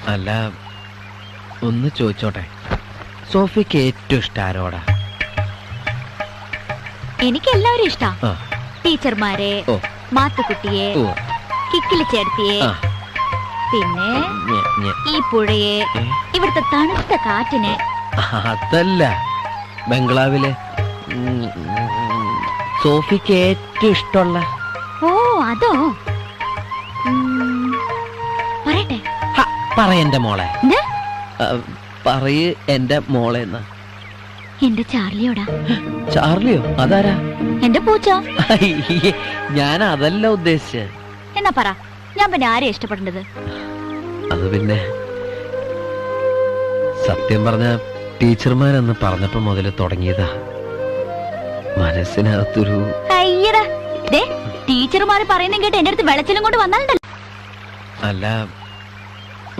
അല്ല, ഒന്ന് ചോദിച്ചോട്ടെ, സോഫിക്ക് ഏറ്റവും ഇഷ്ടം ആരോടാ? എനിക്ക് എല്ലാവരും ഇഷ്ടാ. ആ. ടീച്ചർമാരെ, ഓ. മാത്തുക്കുട്ടിയെ, ഓ. കിക്കിലി ചേർത്തിയെ, ആ. പിന്നെ ഈ പുഴയെ, ഏ? ഇവിടുത്തെ തണുത്ത കാറ്റിനെ. അതല്ല, ബംഗ്ലാവിലെ സോഫിക്ക് ഏറ്റവും ഇഷ്ടമുള്ള. ഓ അതോ? പറയട്ടെ? പറയെന്റെ മോളെ. എന്ത്? പറയ് എന്റെ മോളെ. എന്റെ ചാർലിയോടാ. ചാർലിയോ? അതാരാ? എന്റെ പൂച്ച. ഞാൻ അതല്ല ഉദ്ദേശിച്ചത്. എന്നാ പറ, ഞാൻ പിന്നെ ആരെയാ ഇഷ്ടപ്പെടേണ്ടത്? അത് പിന്നെ സത്യം പറഞ്ഞ ടീച്ചർമാരെന്ന് പറഞ്ഞപ്പോ മുതല് തുടങ്ങിയതാ മനസ്സിനകത്തൊരു. അയ്യടാ, ടീച്ചർമാര് പറയുന്ന കേട്ട് എന്റെ അടുത്ത് വെളച്ചിലും കൊണ്ട് വന്നാലുണ്ടല്ലോ. അല്ല,